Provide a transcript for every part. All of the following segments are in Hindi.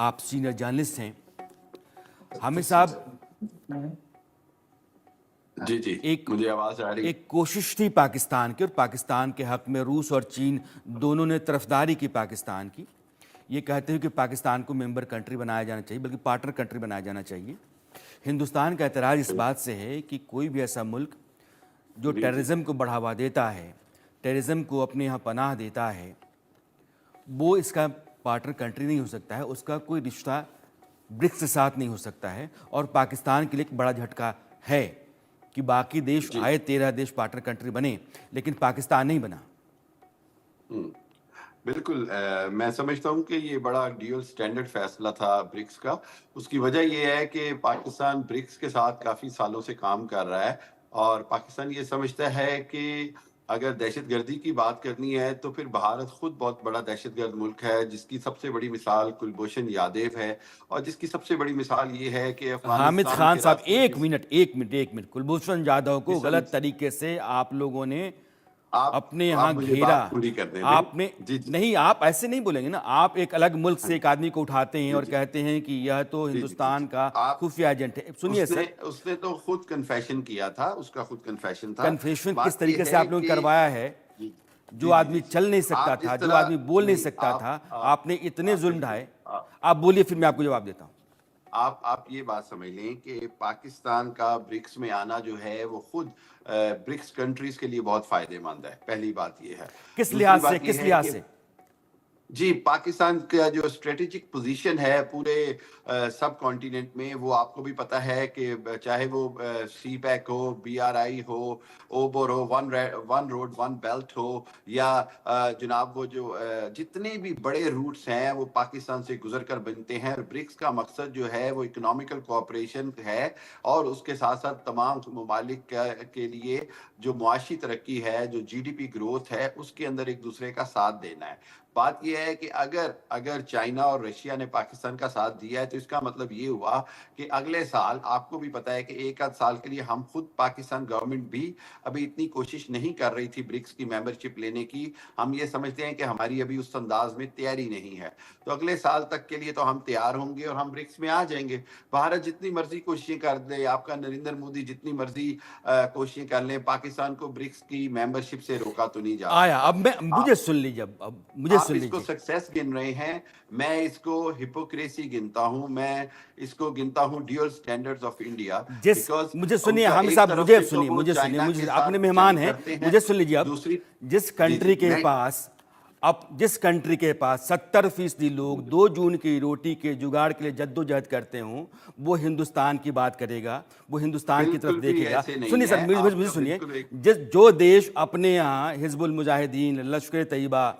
आप सीनियर जर्नलिस्ट हैं। हामिद साहब, जी जी, मुझे आवाज आ रही। एक कोशिश थी पाकिस्तान की, और पाकिस्तान के हक में रूस और चीन दोनों ने तरफदारी की पाकिस्तान की, ये कहते हुए कि पाकिस्तान को मेंबर कंट्री बनाया जाना चाहिए, बल्कि पार्टनर कंट्री बनाया जाना चाहिए। हिंदुस्तान का एतराज़ इस बात से है कि कोई भी ऐसा मुल्क जो टेररिज्म को बढ़ावा देता है, टेररिज्म को अपने यहाँ पनाह देता है, वो इसका पार्टनर कंट्री नहीं हो सकता है, उसका कोई रिश्ता ब्रिक्स के साथ नहीं हो सकता है। और पाकिस्तान के लिए एक बड़ा झटका है कि बाकी देश आए 13 देश पार्टनर कंट्री बने, लेकिन पाकिस्तान नहीं बना। बिल्कुल, मैं समझता हूं कि ये बड़ा ड्यूअल स्टैंडर्ड फैसला था ब्रिक्स का। उसकी वजह ये है कि पाकिस्तान ब्रिक्स के साथ काफी सालों से काम कर रहा है, और पाकिस्तान ये समझता है कि अगर दहशतगर्दी की बात करनी है तो फिर भारत खुद बहुत बड़ा दहशतगर्द मुल्क है, जिसकी सबसे बड़ी मिसाल कुलभूषण यादव है, और जिसकी सबसे बड़ी मिसाल ये है कि हामिद अफगानिस्तान खान के साहब, रास्ते एक मिनट, कुलभूषण जाधव को गलत तरीके से आप लोगों ने अपने यहाँ मुझे घेरा। बात पूरी करने दें। आपने जी जी, नहीं, आप ऐसे नहीं बोलेंगे ना। आप एक अलग मुल्क से एक आदमी को उठाते हैं और कहते हैं कि यह तो हिंदुस्तान का खुफिया एजेंट है। सुनिए सर, उसने तो खुद कन्फेशन किया था, उसका खुद कन्फेशन था। कन्फेशन किस बात ये तरीके से है आप लोगों ने कि करवाया है? जी जो जी आदमी चल नहीं सकता आप था, जिस जो तरह आदमी बोल नहीं नहीं, सकता था, आपने इतने जुल्म बिल्कुल, ढाए। आप बोलिए, फिर मैं आपको जवाब देता हूँ। आप ये बात समझ लें कि पाकिस्तान का ब्रिक्स में आना जो है वो खुद ब्रिक्स कंट्रीज के लिए बहुत फायदेमंद है। पहली बात ये है। किस दूसरी लिहाज से, बात ये किस है लिहाज कि से? जी, पाकिस्तान का जो स्ट्रेटेजिक पोजीशन है पूरे सब कॉन्टिनेंट में, वो आपको भी पता है कि चाहे वो सी पैक हो, BRI हो, ओबर हो, वन रोड वन बेल्ट हो, या जनाब वो जो जितने भी बड़े रूट्स हैं वो पाकिस्तान से गुजर कर बनते हैं। ब्रिक्स का मकसद जो है वो इकोनॉमिकल कोऑपरेशन है, और उसके साथ साथ तमाम ममालिक के लिए जो मुआशी तरक्की है, जो GDP ग्रोथ है, उसके अंदर एक दूसरे का साथ देना है। बात यह है कि अगर चाइना और रशिया ने पाकिस्तान का साथ दिया है तो इसका मतलब ये हुआ कि अगले साल, आपको भी पता है कि एक आध साल के लिए हम खुद पाकिस्तान गवर्नमेंट भी अभी इतनी कोशिश नहीं कर रही थी ब्रिक्स की मेंबरशिप लेने की। हम ये समझते हैं कि हमारी अभी उस अंदाज में तैयारी नहीं है, तो अगले साल तक के लिए तो हम तैयार होंगे और हम ब्रिक्स में आ जाएंगे। भारत जितनी मर्जी कोशिशें कर दे, आपका नरेंद्र मोदी जितनी मर्जी कोशिशें कर ले, पाकिस्तान को ब्रिक्स की मेंबरशिप से रोका तो नहीं जा आया, सकता। अब मैं, मुझे सुन लीजिए, अब मुझे आप सुन इसको लीजिए। सक्सेस गिन रहे हैं, मैं इसको हिपोक्रेसी गिनता हूं, मैं इसको गिनता हूं ड्यूअल स्टैंडर्ड्स ऑफ इंडिया। जिस बिकॉज मुझे सुनिए उनका हामिद एक साहब, तरफ मुझे से तो सुनिए, वो मुझे सुनिए, चाइना मुझे के अपने साथ मेहमान जंग हैं, करते हैं, मुझे सुन लीजिए। अब दूसरी जिस जी कंट्री जी के मैं पास अब जिस कंट्री के पास 70% लोग 2 जून की रोटी के जुगाड़ के लिए जद्दोजहद करते हों, वो हिंदुस्तान की बात करेगा, वो हिंदुस्तान की तरफ बिल्कुल भी देखेगा। ऐसे नहीं सुनिए सर, है, मुझे आपका सुनिए। बिल्कुल एक जो देश अपने यहाँ हिजबुल मुजाहिदीन, लश्कर तैयबा,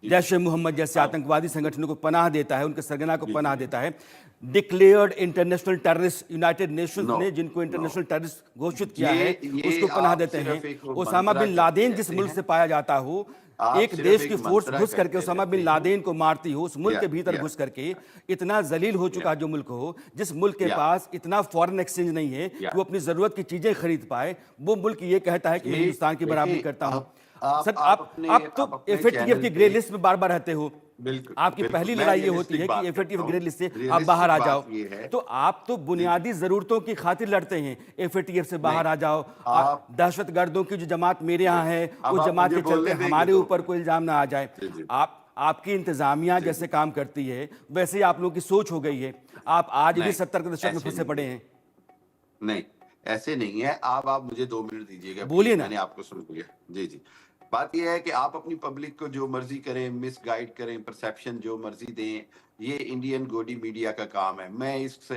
जी जैश ए मोहम्मद जैसे आप आतंकवादी संगठनों को पनाह देता है, उनके सरगना को जी पनाह जी देता है, declared international terrorist, united nations नो ने जिनको नो इंटरनेशनल टेररिस्ट घोषित किया है, ये उसको पनाह आप देते हैं। सिर्फ एक ओसामा मंत्रा बिन करके लादेन जिस कहते मुल्क हैं, से पाया जाता हो, आप एक सिर्फ देश की एक फोर्स मंत्रा घुस करके करते ओसामा रहते बिन हैं। लादेन को मारती हो, उस मुल्क या के भीतर या घुस करके इतना जलील हो या चुका जो मुल्क हो, जिस मुल्क के या पास इतना फॉरेन एक्सचेंज नहीं है कि या वो अपनी जरूरत की चीजें खरीद पाए, वो मुल्क ये कहता है कि मैं ये हिंदुस्तान की बराबरी देखें, करता हूं। आप सर, आप अपने आप तो आप अपने FATF चैनल की ग्रे पे लिस्ट में बार बार रहते हो। बिल्कुल आपकी बिल्कुल पहली मैं लड़ाई ये होती रियलिस्टिक है कि बात FATF करता ग्रे हूँ। लिस्ट से आप बाहर रियलिस्टिक आ जाओ। बात ये है तो आप तो जी जी बुनियादी जरूरतों की खातिर लड़ते हैं, FATF से नहीं बाहर आ जाओ। आप दहशतगर्दों की जो जमात मेरे यहाँ है, अब उस आप जमात मुझे के चलते बोलने देंगे हमारे 2 मिनट। ऊपर कोई इल्जाम ना आ जाए। जी जी आपकी इंतजामिया जी जैसे जी काम करती है, वैसे ही आप लोगों की सोच हो गई है। आप आज भी नहीं 70 के दशक में ऐसे फंसे पड़े नहीं है, हैं। नहीं ऐसे नहीं है। आप मुझे 2 मिनट दीजिएगा बोलिए प्लीज, ना। मैंने आपको सुन लिया। जी जी, बात यह है कि आप अपनी पब्लिक को जो मर्जी करें, मिसगाइड करें, परसेप्शन जो मर्जी दें, ये इंडियन गोडी मीडिया का काम है। मैं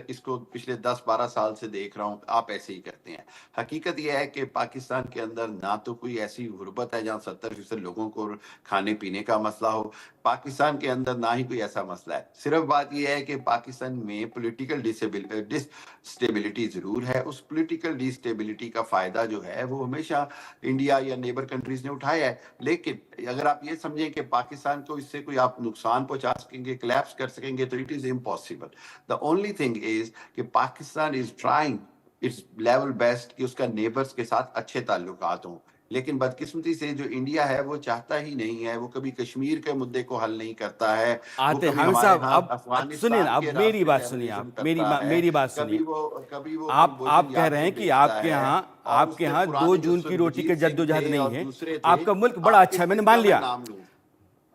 इसको पिछले 10-12 साल से देख रहा हूँ, आप ऐसे ही करते हैं। हकीकत यह है कि पाकिस्तान के अंदर ना तो कोई ऐसी गुर्बत है जहाँ 70% लोगों को खाने पीने का मसला हो, पाकिस्तान के अंदर ना ही कोई ऐसा मसला है। सिर्फ बात यह है कि पाकिस्तान में पॉलिटिकल डिस्टेबिलिटी जरूर है। उस पॉलिटिकल डिस्टेबिलिटी का फायदा जो है वो हमेशा इंडिया या नेबर कंट्रीज ने उठाया है। लेकिन अगर आप ये समझें कि पाकिस्तान को इससे कोई आप नुकसान पहुंचा सकेंगे, collapse कर सकेंगे, तो it is impossible. The only thing is कि Pakistan is trying its level best कि उसका नेबर्स के साथ अच्छे ताल्लुकात हों। लेकिन बदकिस्मती से जो इंडिया है वो चाहता ही नहीं है, वो कभी कश्मीर के मुद्दे को हल नहीं करता है, वो आते हैं कभी हामिद हमारे साहब, यहाँ अब सुनिए ना, अफगानिस्तान के अब मेरी रास्ते बात सुनिए, टेररिज्म आप करता है, मेरी बात सुनिए। कभी वो आप कम्बोडियन कह रहे हैं यादें कि बेचता है, और आपके उससे यहाँ 2 पुराने जो जून की रोटी के सुरजीत सिंह जद्दोजहद थे नहीं और है। दूसरे थे। आपका मुल्क बड़ा आप अच्छा है, किस मैंने किस मान का मैं लिया, नाम लूं?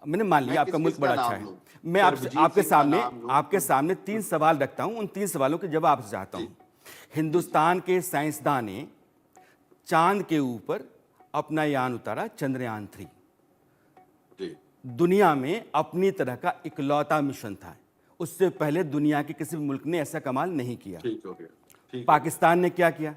मैंने मान लिया मैं आपका किस मुल्क किस बड़ा का अच्छा नाम है। लूं? मैं आपसे सरबजीत आपके सिंह का सामने नाम लूं? आपके सामने 3 सवाल रखता हूं, उन 3 सवालों के जवाब आपसे चाहता हूं। जी हिंदुस्तान के साइंसदान ने चांद के ऊपर अपना यान उतारा, चंद्रयान 3। जी दुनिया में अपनी तरह का इकलौता मिशन था। उससे पहले दुनिया के किसी भी मुल्क ने ऐसा कमाल नहीं किया। ठीक हो गया, ठीक हो गया। पाकिस्तान ने क्या किया?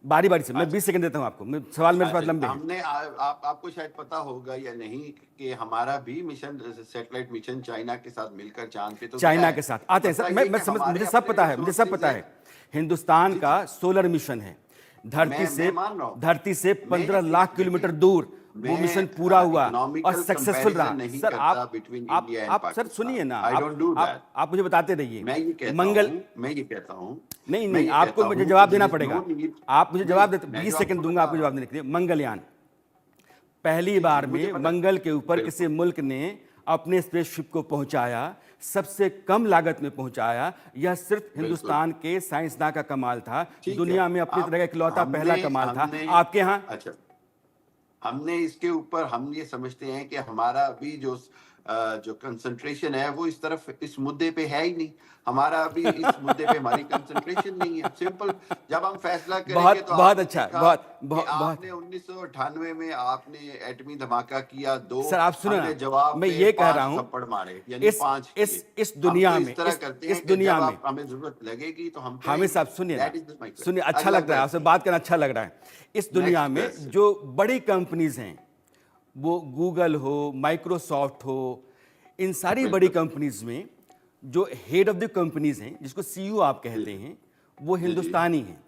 बारी बारी से, मैं 20 सेकंड देता हूं आपको, सवाल मेरे पास अच्छा, लंबे हैं। हमने आपको शायद पता होगा या नहीं कि हमारा भी मिशन, सैटेलाइट मिशन चाइना के साथ मिलकर चांद पे तो गया चाइना है। के साथ आते हैं सर, बताइए मैं कि समझ, हमारे मुझे सब अपने पता है, मुझे सब resources पता हैं। है। हिंदुस्तान जी, का सोलर मिशन है, मैं मान रहा हूं। धरती से मैं 15 लाख किलोमीटर दूर वो मिशन पूरा हुआ और इकोनॉमिकल सक्सेसफुल रहा। कंपैरिजन नहीं सर करता बिटवीन इंडिया एंड आप सर सुनिए पाकिस्तान। ना, आई डोंट डू दैट। आप मुझे बताते रहिए। मैं ये कहता मंगल, हूं, मैं ये कहता हूं, नहीं मैं नहीं, ये आपको कहता मुझे हूं जवाब कि देना there is पड़ेगा। no need- आप मुझे जवाब देते, मैं 20 जो सेकंड आपको दूंगा बता आपको रहा जवाब देने के लिए। मंगलयान, पहली जी, बार मुझे में पता है। मंगल के ऊपर बिल्कुल। किसी मुल्क ने अपने स्पेसशिप को पहुंचाया, सबसे कम लागत में पहुंचाया। यह सिर्फ हिंदुस्तान के साइंसदान का कमाल था। ठीक है। दुनिया में अपनी तरह का इकलौता पहला कमाल था। आपके यहाँ अच्छा, हमने इसके ऊपर हम ये समझते हैं कि हमारा अभी जो कंसंट्रेशन है वो इस तरफ इस मुद्दे पे है ही नहीं। हमारा अभी इस मुद्दे पे हमारी कंसंट्रेशन नहीं है। सिंपल, जब हम फैसला करेंगे बहुत तो बहुत आपने अच्छा, देखा बहुत कि बहुत बहुत। आपने 1998 में आपने एटमी धमाका किया 2, सर आप सुनो हमने ना, जवाब मैं में ये कह 5 रहा हूं, थप्पड़ मारे, यानी इस 5 इस किए। इस हम दुनिया तो में, इस तरह करते हैं इस कि दुनिया जब में हमें जरूरत लगेगी तो हम हामिद साहब करेंगे। सुनिए ना, That is my question। सुनिए, अच्छा अगला लग रहा है आपसे question। बात करना, अच्छा लग रहा है। इस दुनिया Next में question। जो बड़ी कंपनीज हैं, वो गूगल हो, माइक्रोसॉफ्ट हो, इन सारी बड़ी बिल्कुल। कंपनीज में जो हेड ऑफ द कंपनीज हैं, जिसको सीईओ आप कहते जी। हैं, वो जी। हिंदुस्तानी हैं।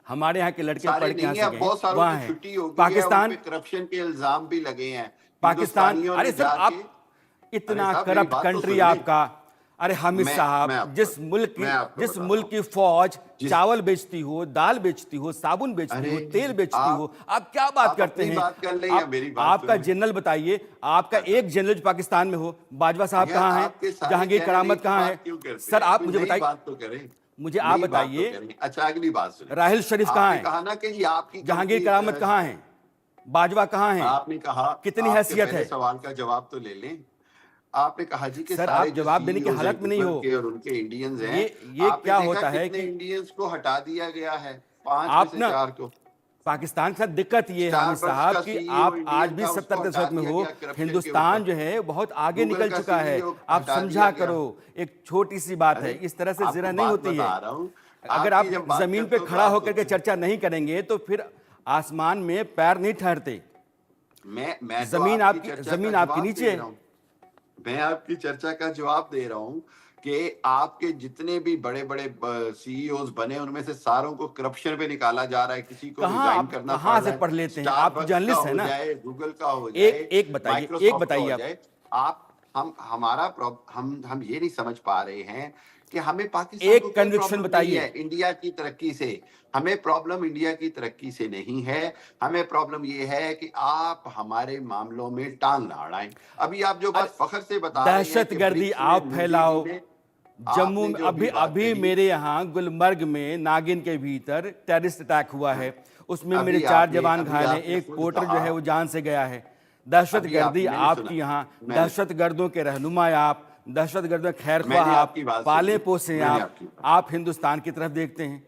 हमारे यहाँ के लड़के सारे पढ़ के यहाँ नहीं है, से अब गए बहुत सारों वहाँ की हैं। छुट्टी हो गई है, उन पाकिस्तान, पे करप्शन के इल्जाम भी लगे हैं। पाकिस्तान, हिंदुस्तानियों अरे ने सर जाके, आप इतना अरे साहब मेरी करप्ट बात तो कंट्री सुन लें। आपका। अरे हामिद मैं साहब, आपको जिस मुल्क मैं आपको की जिस बताता मुल्क हूँ। की फौज जिस चावल बेचती हो, दाल बेचती हो, साबुन बेचती अरे हो, तेल बेचती आप हो, आप क्या बात आप करते अपनी हैं? बात कर लें या आप मेरी बात आपका सुनें? जनरल बताइए, आपका अच्छा। एक जनरल जो पाकिस्तान में हो, बाजवा साहब भैया, कहाँ आपके हैं? सारे जहांगीर चैनल करामत एक ही कहाँ बात है? क्यों करते सर हैं? आप कोई मुझे नई बताइए, बात तो करें। मुझे आप नई बात तो बताइए, करें। अच्छा, अगली बात सुनें। राहिल शरीफ कहाँ आपने है? कहा ना कि ये आपकी जहांगीर कंपनी, करामत कहाँ है? बाजवा कहाँ है? आपने कहा, कितनी आपके हैसियत पहले है? सवाल का जवाब तो ले लें। आपने कहा जी कि सर सारे आप जो जवाब देने की सीईओज हैं हालत में नहीं गूगल हो। के और उनके इंडियंस हैं, ये आपने क्या देखा होता है कितने कि इंडियंस को हटा दिया गया है? 5 में आप से ना 4 को। पाकिस्तान के साथ दिक्कत ये है हामिद स्टारबक्स का साहब कि सीईओ आप आज इंडियन भी था, 70 उसको के हटा दशक में दिया हो। गया करप्शन के हिंदुस्तान ऊपर। जो है बहुत आगे गूगल निकल का चुका है। सीईओ आप हटा समझा दिया गया। करो, एक छोटी सी बात है, अरे इस तरह से आपको जिरह नहीं बात होती है। बता रहा हूँ। अगर आपकी आप जब बात जमीन करते पे हो तो खड़ा आप होकर के सोचें। चर्चा नहीं करेंगे तो फिर आसमान में पैर नहीं ठहरते। मैं तो जमीन आपकी आपकी, चर्चा जमीन का आपके जवाब नीचे दे है। रहा हूँ। मैं आपकी चर्चा का जवाब दे रहा हूँ कि आपके जितने भी बड़े बड़े सीईओज बने, उनमें से सारों को करप्शन पे निकाला जा रहा है। किसी को कहाँ रिजाइन आप करना पड़ कहाँ से रहा है। पढ़ लेते हैं? आप स्टारबक्स का जर्नलिस्ट हैं हो ना। जाए, गूगल का हो एक जाए, एक बताइए, एक माइक्रोसॉफ्ट का बताइए हो आप। जाए। आप हम ये नहीं समझ पा रहे हैं कि हमें पाकिस्तान एक को कोई कन्विक्शन प्रॉब्लम नहीं बताइए। है इंडिया की तरक्की से। हमें प्रॉब्लम इंडिया की तरक्की से नहीं है। हमें प्रॉब्लम ये है कि आप हमारे मामलों में टांग ना अड़ाएं। अभी आप जो अरे बात फखर से बता रहे हैं कि दहशतगर्दी ब्रिक्स में आप मोदी फैलाओ। जी ने, जम्मू आपने में जो अभी भी बात अभी कही, मेरे यहाँ गुलमर्ग में नागिन के भीतर टेररिस्ट अटैक हुआ है। उसमें मेरे अभी 4 आपने जवान अभी घायल हैं, आपने एक खुद पोर्टर जो कहा, है वो जान से गया है। अभी दहशतगर्दी मैंने आपकी सुना, यहाँ, मैंने दहशतगर्दों के रहनुमा आप, दहशतगर्दों के खैरख्वाह मैंने आप, आपकी बात पाले सुनी, पोसे मैंने आप आपकी बात। आप हिंदुस्तान की तरफ देखते हैं।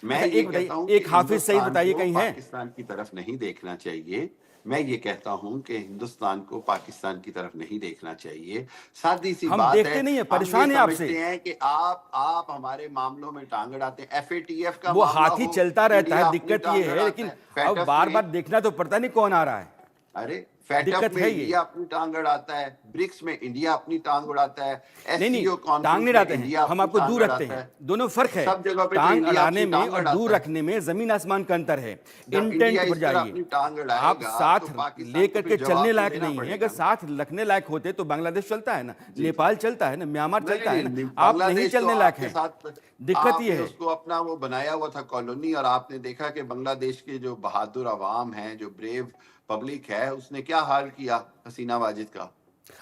मैं अच्छा ये एक बताइए, कहता हूं कि एक हाफिज सईद हिंदुस्तान बताइए को कहीं है? पाकिस्तान की तरफ नहीं देखना चाहिए। मैं ये कहता हूं कि हिंदुस्तान को पाकिस्तान की तरफ नहीं देखना चाहिए। सादी सी हम बात देखते है। नहीं है, हम परेशान ये है आपसे। समझते हैं कि आप हमारे मामलों में टांग अड़ाते हैं। एफएटीएफ का वो मामला हाथी हो, चलता रहता इंडिया है, अपनी दिक्कत टांग ये है, अड़ाता लेकिन है। अब फेटफ बार में, बार देखना तो पड़ता नहीं कौन आ रहा है। अरे फैटअप दिक्कत में है ये। इंडिया अपनी टांग अड़ाता है, ब्रिक्स में इंडिया अपनी टांग उड़ाता है, नहीं नहीं, एससीओ टांग कॉन्फ्रेंस नहीं में अड़ाते हैं, इंडिया हम अपनी आपको टांग दूर रखते अड़ाता हैं, है। दोनों फर्क है। सब जगह पे तो टांग इंडिया अड़ाने अपनी में टांग और दूर अड़ाता है। रखने में जमीन आसमान का अंतर है। जब इंडिया इंटेंट पर इस तरह जाइए, अपनी टांग आप अड़ाएगा साथ तो पाकिस्तान लेकर को के फिर चलने जवाब तो लायक देना नहीं है। पड़ेगा अगर ना। साथ रखने लायक होते तो बांग्लादेश चलता है ना, जी। नेपाल चलता है ना, म्यांमार नहीं चलता है नहीं, ना, आप नहीं बांग्लादेश तो चलने लायक आपके हैं। साथ, दिक्कत ये आपने है। उसको अपना वो बनाया हुआ था कॉलोनी, और आपने देखा कि बांग्लादेश के जो बहादुर अवाम है, जो ब्रेव पब्लिक है, उसने क्या हाल किया हसीना वाजिद का।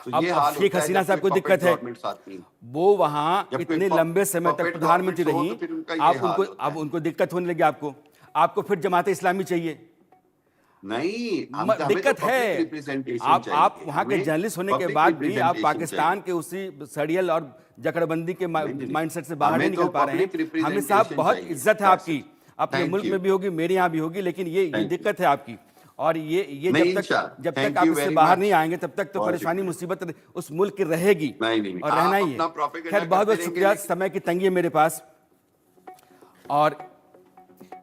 तो ये अब हाल शेख होता है हसीना जब साहब कोई को पपेट दिक्कत है, गवर्नमेंट आती है। वो वहां जब कोई इतने लंबे समय तक पपेट प्रधानमंत्री गवर्नमेंट हो रही, तो फिर उनका ये आप हाल उनको, होता अब है। उनको दिक्कत होने लगी। आपको फिर जमात इस्लामी चाहिए। नहीं, हमें तो पदिक्कत पब्लिक है। रिप्रेजेंटेशन आप चाहिए, वहां के हमें जर्नलिस्ट होने के पब्लिक बाद भी आप रिप्रेजेंटेशन पाकिस्तान चाहिए। के उसी सड़ियल और जकड़बंदी के नहीं नहीं, माइंडसेट से बाहर नहीं हमें तो निकल पा रहे हैं। पब्लिक हामिद साहब, रिप्रेजेंटेशन बहुत चाहिए, इज्जत है दैट्स आपकी, इट। अपने थैंक मुल्क यू, में भी होगी, मेरे यहाँ भी होगी, लेकिन ये थैंक यू। दिक्कत है आपकी। और ये नहीं जब इंशाल्लाह, तक थैंक आप यू इससे वेरी बाहर मच। नहीं आएंगे तब तक तो बहुत परेशानी शुक्रिया। मुसीबत उस मुल्क की रहेगी नहीं नहीं नहीं, और रहना आप ही है। अपना प्रोपेगेंडा खैर, बहुत करते बहुत रहेंगे, शुक्रिया, लेकिन समय की तंगी है मेरे पास। और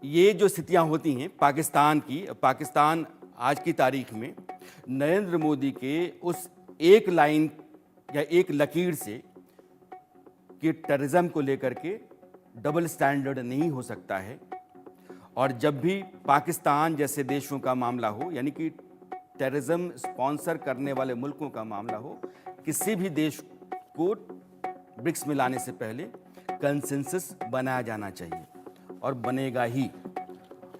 ये जो स्थितियां होती हैं पाकिस्तान की, पाकिस्तान आज की तारीख में नरेंद्र मोदी के उस एक लाइन या एक लकीर से कि टेररिज्म को लेकर के डबल स्टैंडर्ड नहीं हो सकता है। और जब भी पाकिस्तान जैसे देशों का मामला हो, यानी कि टेररिज्म स्पॉन्सर करने वाले मुल्कों का मामला हो, किसी भी देश को ब्रिक्स में लाने से पहले कंसेंसस बनाया जाना चाहिए, और बनेगा ही।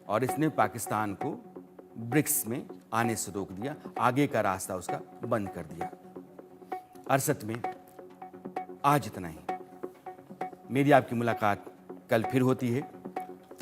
और इसने पाकिस्तान को ब्रिक्स में आने से रोक दिया, आगे का रास्ता उसका बंद कर दिया। अरसत में आज इतना ही। मेरी आपकी मुलाकात कल फिर होती है।